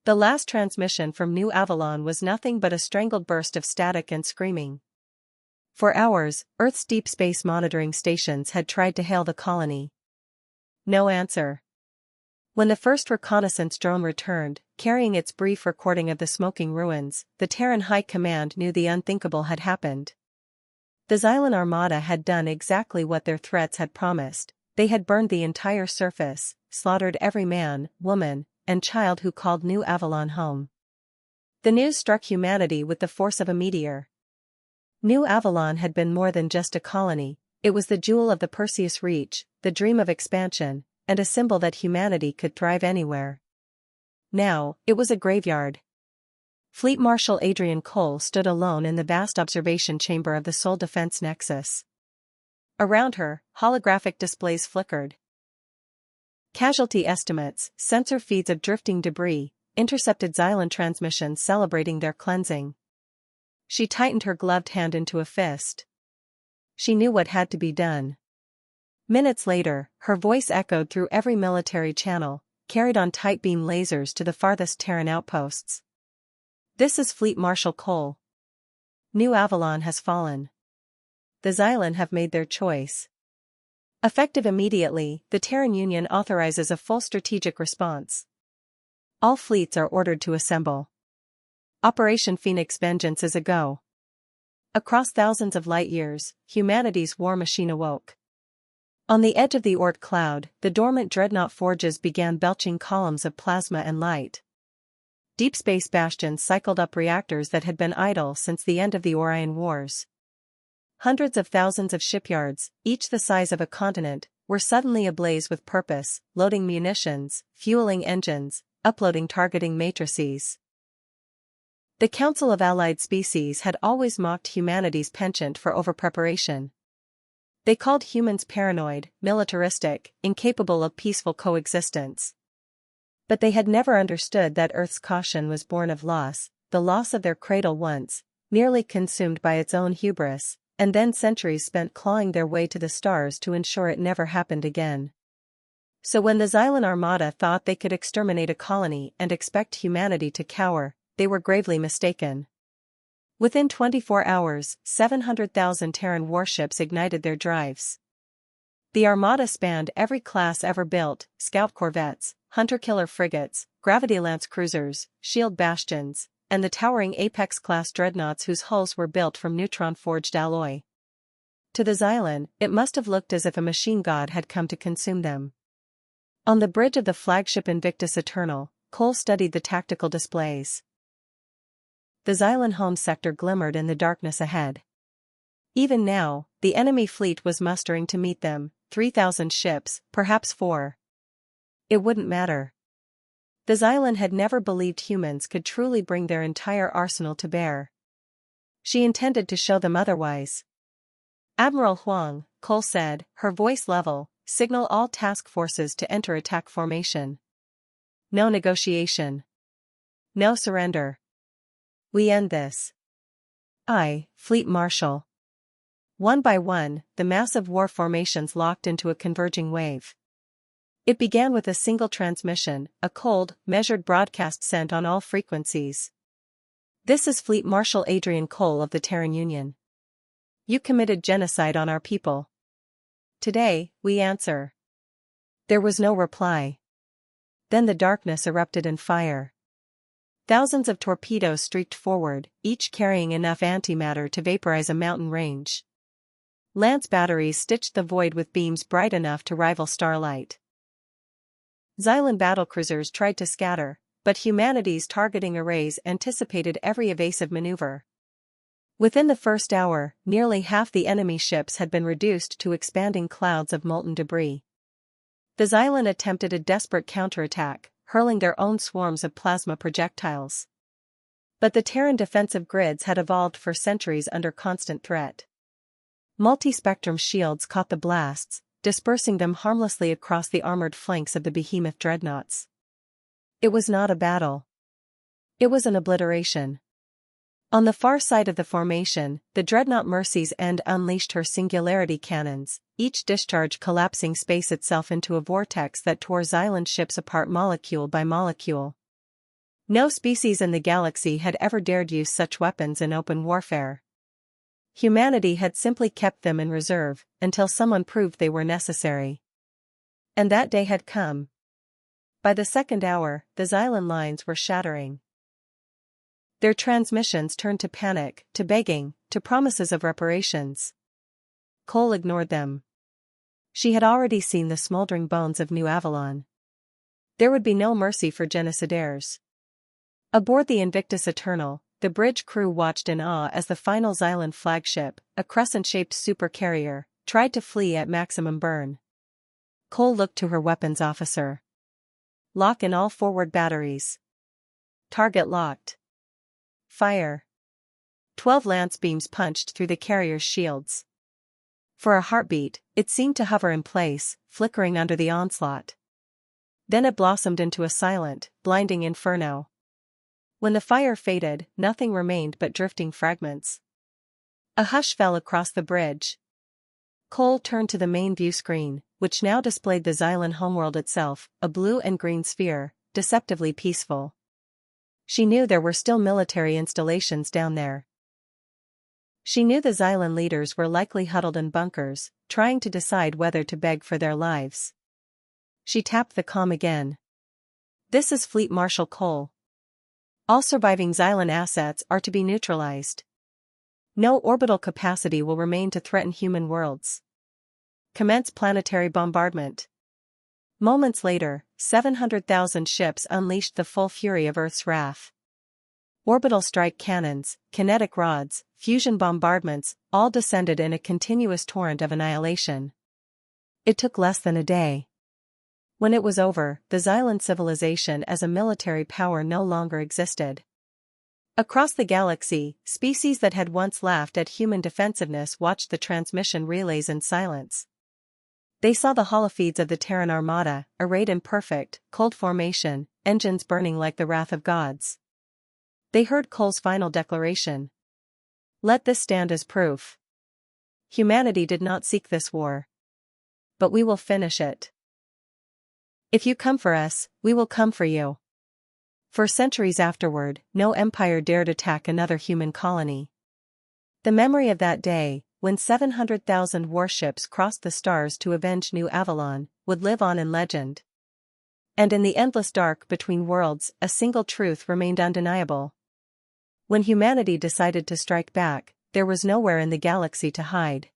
The last transmission from New Avalon was nothing but a strangled burst of static and screaming. For hours, Earth's deep space monitoring stations had tried to hail the colony. No answer. When the first reconnaissance drone returned, carrying its brief recording of the smoking ruins, the Terran High Command knew the unthinkable had happened. The Xylan Armada had done exactly what their threats had promised. They had burned the entire surface, slaughtered every man, woman, and child who called New Avalon home. The news struck humanity with the force of a meteor. New Avalon had been more than just a colony, it was the jewel of the Perseus Reach, the dream of expansion, and a symbol that humanity could thrive anywhere. Now, it was a graveyard. Fleet Marshal Adrian Cole stood alone in the vast observation chamber of the Sol Defense Nexus. Around her, holographic displays flickered. Casualty estimates, sensor feeds of drifting debris, intercepted Xylan transmissions celebrating their cleansing. She tightened her gloved hand into a fist. She knew what had to be done. Minutes later, her voice echoed through every military channel, carried on tight beam lasers to the farthest Terran outposts. This is Fleet Marshal Cole. New Avalon has fallen. The Xylan have made their choice. Effective immediately, the Terran Union authorizes a full strategic response. All fleets are ordered to assemble. Operation Phoenix Vengeance is a go. Across thousands of light-years, humanity's war machine awoke. On the edge of the Oort cloud, the dormant dreadnought forges began belching columns of plasma and light. Deep space bastions cycled up reactors that had been idle since the end of the Orion Wars. Hundreds of thousands of shipyards, each the size of a continent, were suddenly ablaze with purpose, loading munitions, fueling engines, uploading targeting matrices. The Council of Allied Species had always mocked humanity's penchant for overpreparation. They called humans paranoid, militaristic, incapable of peaceful coexistence. But they had never understood that Earth's caution was born of loss, the loss of their cradle once, nearly consumed by its own hubris, and then centuries spent clawing their way to the stars to ensure it never happened again. So when the Xylan Armada thought they could exterminate a colony and expect humanity to cower, they were gravely mistaken. Within 24 hours, 700,000 Terran warships ignited their drives. The Armada spanned every class ever built: scout corvettes, hunter-killer frigates, gravity-lance cruisers, shield bastions, and the towering Apex-class dreadnoughts whose hulls were built from neutron-forged alloy. To the Xylan, it must have looked as if a machine god had come to consume them. On the bridge of the flagship Invictus Eternal, Cole studied the tactical displays. The Xylan home sector glimmered in the darkness ahead. Even now, the enemy fleet was mustering to meet them, 3,000 ships, perhaps 4. It wouldn't matter. The Xylan had never believed humans could truly bring their entire arsenal to bear. She intended to show them otherwise. Admiral Huang, Cole said, her voice level, signal all task forces to enter attack formation. No negotiation. No surrender. We end this. Aye, Fleet Marshal. One by one, the massive war formations locked into a converging wave. It began with a single transmission, a cold, measured broadcast sent on all frequencies. This is Fleet Marshal Adrian Cole of the Terran Union. You committed genocide on our people. Today, we answer. There was no reply. Then the darkness erupted in fire. Thousands of torpedoes streaked forward, each carrying enough antimatter to vaporize a mountain range. Lance batteries stitched the void with beams bright enough to rival starlight. Xylan battlecruisers tried to scatter, but humanity's targeting arrays anticipated every evasive maneuver. Within the first hour, nearly half the enemy ships had been reduced to expanding clouds of molten debris. The Xylan attempted a desperate counterattack, hurling their own swarms of plasma projectiles. But the Terran defensive grids had evolved for centuries under constant threat. Multi-spectrum shields caught the blasts, dispersing them harmlessly across the armored flanks of the behemoth dreadnoughts. It was not a battle. It was an obliteration. On the far side of the formation, the dreadnought Mercy's End unleashed her singularity cannons, each discharge collapsing space itself into a vortex that tore Xylan ships apart molecule by molecule. No species in the galaxy had ever dared use such weapons in open warfare. Humanity had simply kept them in reserve until someone proved they were necessary. And that day had come. By the second hour, the Xylan lines were shattering. Their transmissions turned to panic, to begging, to promises of reparations. Cole ignored them. She had already seen the smoldering bones of New Avalon. There would be no mercy for genocidaires. Aboard the Invictus Eternal, the bridge crew watched in awe as the final Xylan flagship, a crescent-shaped supercarrier, tried to flee at maximum burn. Cole looked to her weapons officer. Lock in all forward batteries. Target locked. Fire. 12 lance beams punched through the carrier's shields. For a heartbeat, it seemed to hover in place, flickering under the onslaught. Then it blossomed into a silent, blinding inferno. When the fire faded, nothing remained but drifting fragments. A hush fell across the bridge. Cole turned to the main view screen, which now displayed the Xylan homeworld itself, a blue and green sphere, deceptively peaceful. She knew there were still military installations down there. She knew the Xylan leaders were likely huddled in bunkers, trying to decide whether to beg for their lives. She tapped the comm again. "This is Fleet Marshal Cole. All surviving Xylan assets are to be neutralized. No orbital capacity will remain to threaten human worlds. Commence planetary bombardment." Moments later, 700,000 ships unleashed the full fury of Earth's wrath. Orbital strike cannons, kinetic rods, fusion bombardments, all descended in a continuous torrent of annihilation. It took less than a day. When it was over, the Xylan civilization as a military power no longer existed. Across the galaxy, species that had once laughed at human defensiveness watched the transmission relays in silence. They saw the holofeeds of the Terran Armada, arrayed in perfect, cold formation, engines burning like the wrath of gods. They heard Cole's final declaration. "Let this stand as proof. Humanity did not seek this war. But we will finish it. If you come for us, we will come for you." For centuries afterward, no empire dared attack another human colony. The memory of that day, when 700,000 warships crossed the stars to avenge New Avalon, would live on in legend. And in the endless dark between worlds, a single truth remained undeniable. When humanity decided to strike back, there was nowhere in the galaxy to hide.